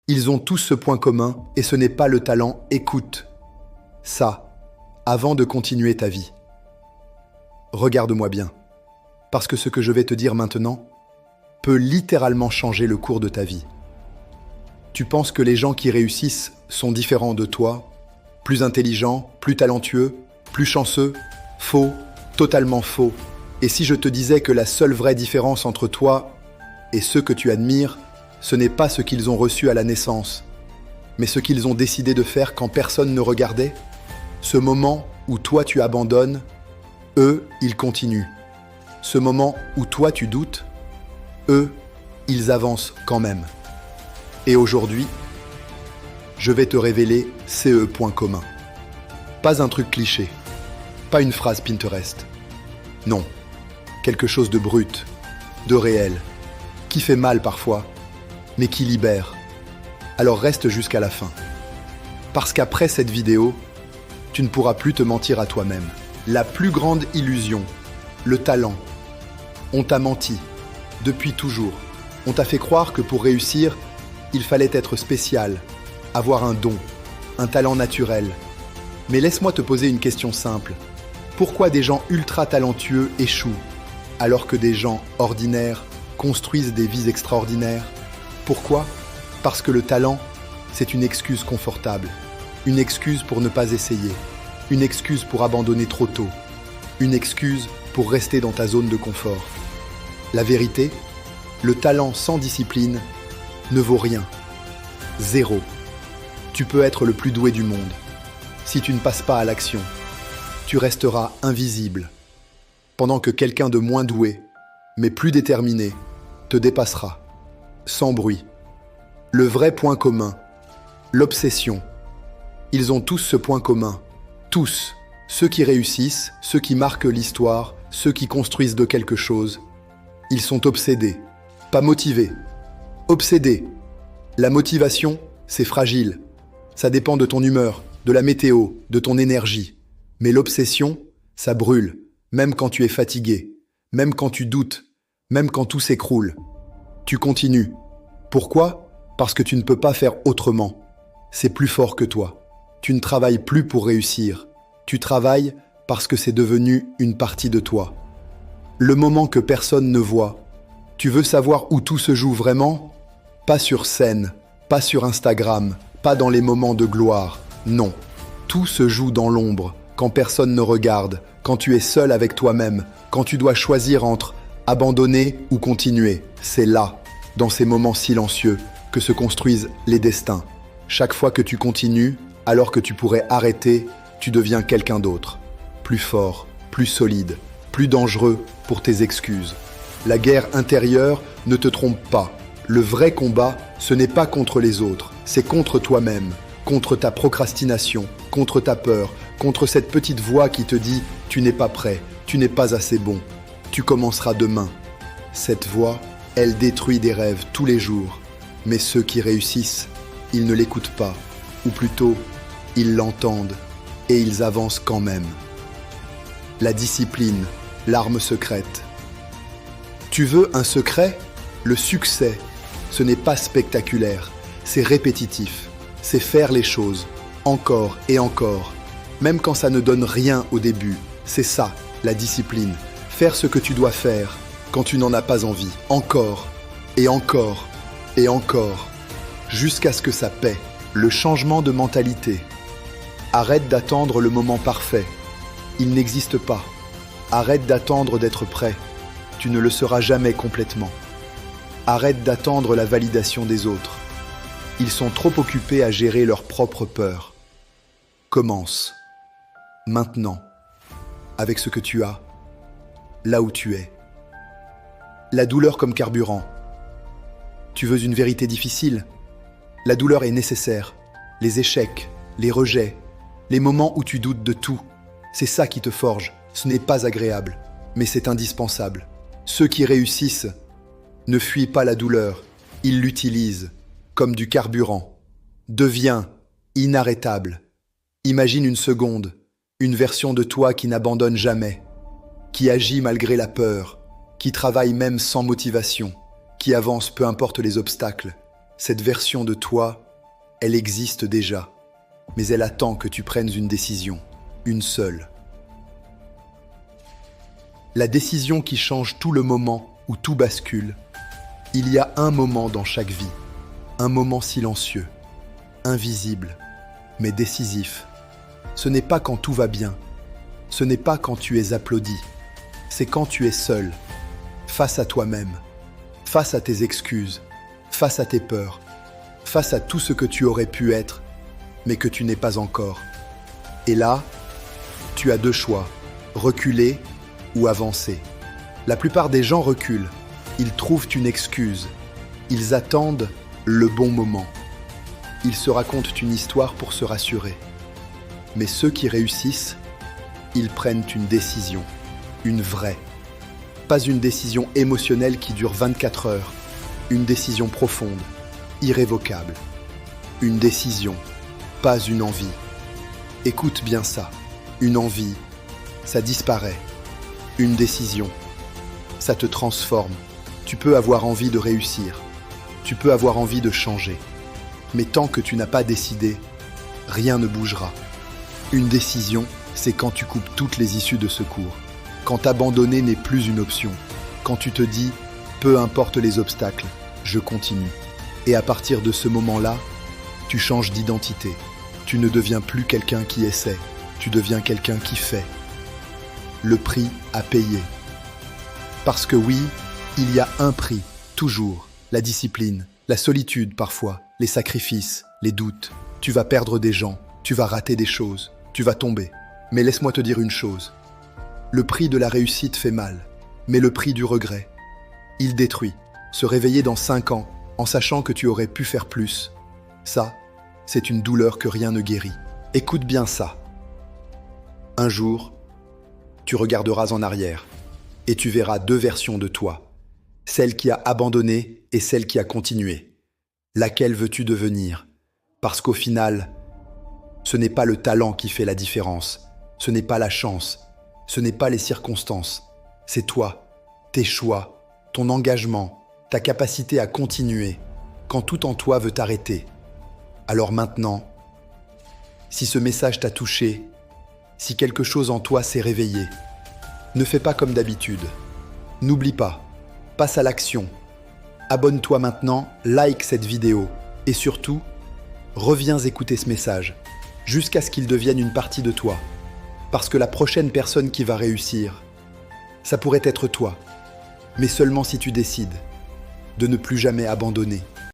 Ils ont tous ce point commun et ce n'est pas le talent. Écoute ça avant de continuer ta vie. Regarde-moi bien, parce que ce que je vais te dire maintenant peut littéralement changer le cours de ta vie. Tu penses que les gens qui réussissent sont différents de toi, plus intelligents, plus talentueux, plus chanceux? Faux, totalement faux. Et si je te disais que la seule vraie différence entre toi et ceux que tu admires, ce n'est pas ce qu'ils ont reçu à la naissance, mais ce qu'ils ont décidé de faire quand personne ne regardait? Ce moment où toi tu abandonnes, eux, ils continuent. Ce moment où toi tu doutes, eux, ils avancent quand même. Et aujourd'hui, je vais te révéler ces points communs. Pas un truc cliché, pas une phrase Pinterest. Non, quelque chose de brut, de réel, qui fait mal parfois, mais qui libère. Alors reste jusqu'à la fin. Parce qu'après cette vidéo, tu ne pourras plus te mentir à toi-même. La plus grande illusion, le talent. On t'a menti, depuis toujours. On t'a fait croire que pour réussir, il fallait être spécial, avoir un don, un talent naturel. Mais laisse-moi te poser une question simple. Pourquoi des gens ultra talentueux échouent, alors que des gens ordinaires construisent des vies extraordinaires? Pourquoi? Parce que le talent, c'est une excuse confortable, une excuse pour ne pas essayer, une excuse pour abandonner trop tôt, une excuse pour rester dans ta zone de confort. La vérité, le talent sans discipline ne vaut rien. Zéro. Tu peux être le plus doué du monde. Si tu ne passes pas à l'action, tu resteras invisible, pendant que quelqu'un de moins doué, mais plus déterminé, te dépassera, sans bruit. Le vrai point commun, l'obsession. Ils ont tous ce point commun. Tous. Ceux qui réussissent, ceux qui marquent l'histoire, ceux qui construisent de quelque chose. Ils sont obsédés, pas motivés. Obsédés. La motivation, c'est fragile. Ça dépend de ton humeur, de la météo, de ton énergie. Mais l'obsession, ça brûle, même quand tu es fatigué, même quand tu doutes, même quand tout s'écroule. Tu continues. Pourquoi? Parce que tu ne peux pas faire autrement. C'est plus fort que toi. Tu ne travailles plus pour réussir. Tu travailles parce que c'est devenu une partie de toi. Le moment que personne ne voit. Tu veux savoir où tout se joue vraiment? Pas sur scène, pas sur Instagram, pas dans les moments de gloire. Non. Tout se joue dans l'ombre, quand personne ne regarde, quand tu es seul avec toi-même, quand tu dois choisir entre abandonner ou continuer. C'est là, dans ces moments silencieux, que se construisent les destins. Chaque fois que tu continues, alors que tu pourrais arrêter, tu deviens quelqu'un d'autre. Plus fort, plus solide, plus dangereux pour tes excuses. La guerre intérieure ne te trompe pas. Le vrai combat, ce n'est pas contre les autres, c'est contre toi-même, contre ta procrastination, contre ta peur, contre cette petite voix qui te dit « tu n'es pas prêt, tu n'es pas assez bon, tu commenceras demain ». Cette voix, elle détruit des rêves tous les jours. Mais ceux qui réussissent, ils ne l'écoutent pas, ou plutôt, ils l'entendent, et ils avancent quand même. La discipline, l'arme secrète. Tu veux un secret? Le succès, ce n'est pas spectaculaire, c'est répétitif, c'est faire les choses, encore et encore, même quand ça ne donne rien au début. C'est ça, la discipline, faire ce que tu dois faire quand tu n'en as pas envie, encore, et encore, et encore, jusqu'à ce que ça paie. Le changement de mentalité. Arrête d'attendre le moment parfait. Il n'existe pas. Arrête d'attendre d'être prêt. Tu ne le seras jamais complètement. Arrête d'attendre la validation des autres. Ils sont trop occupés à gérer leurs propres peurs. Commence. Maintenant. Avec ce que tu as. Là où tu es. La douleur comme carburant. Tu veux une vérité difficile? La douleur est nécessaire. Les échecs, les rejets, les moments où tu doutes de tout, c'est ça qui te forge. Ce n'est pas agréable, mais c'est indispensable. Ceux qui réussissent ne fuient pas la douleur, ils l'utilisent comme du carburant. Deviens inarrêtable. Imagine une seconde, une version de toi qui n'abandonne jamais, qui agit malgré la peur, qui travaille même sans motivation, qui avance peu importe les obstacles. Cette version de toi, elle existe déjà, mais elle attend que tu prennes une décision, une seule. La décision qui change tout le moment où tout bascule. Il y a un moment dans chaque vie, un moment silencieux, invisible, mais décisif. Ce n'est pas quand tout va bien, ce n'est pas quand tu es applaudi, c'est quand tu es seul, face à toi-même, face à tes excuses, face à tes peurs, face à tout ce que tu aurais pu être, mais que tu n'es pas encore. Et là, tu as deux choix, reculer ou avancer. La plupart des gens reculent, ils trouvent une excuse, ils attendent le bon moment. Ils se racontent une histoire pour se rassurer. Mais ceux qui réussissent, ils prennent une décision, une vraie. Pas une décision émotionnelle qui dure 24 heures, une décision profonde, irrévocable. Une décision, pas une envie. Écoute bien ça, une envie, ça disparaît. Une décision, ça te transforme. Tu peux avoir envie de réussir, tu peux avoir envie de changer. Mais tant que tu n'as pas décidé, rien ne bougera. Une décision, c'est quand tu coupes toutes les issues de secours. Quand abandonner n'est plus une option. Quand tu te dis, peu importe les obstacles, je continue. Et à partir de ce moment-là, tu changes d'identité. Tu ne deviens plus quelqu'un qui essaie, tu deviens quelqu'un qui fait. Le prix à payer. Parce que oui, il y a un prix, toujours. La discipline, la solitude parfois, les sacrifices, les doutes. Tu vas perdre des gens, tu vas rater des choses, tu vas tomber. Mais laisse-moi te dire une chose. Le prix de la réussite fait mal, mais le prix du regret, il détruit. Se réveiller dans 5 ans, en sachant que tu aurais pu faire plus, ça, c'est une douleur que rien ne guérit. Écoute bien ça. Un jour, tu regarderas en arrière et tu verras 2 versions de toi. Celle qui a abandonné et celle qui a continué. Laquelle veux-tu devenir? Parce qu'au final, ce n'est pas le talent qui fait la différence. Ce n'est pas la chance. Ce n'est pas les circonstances. C'est toi, tes choix, ton engagement, ta capacité à continuer quand tout en toi veut t'arrêter. Alors maintenant, si ce message t'a touché, si quelque chose en toi s'est réveillé, ne fais pas comme d'habitude. N'oublie pas, passe à l'action. Abonne-toi maintenant, like cette vidéo et surtout, reviens écouter ce message jusqu'à ce qu'il devienne une partie de toi. Parce que la prochaine personne qui va réussir, ça pourrait être toi, mais seulement si tu décides de ne plus jamais abandonner.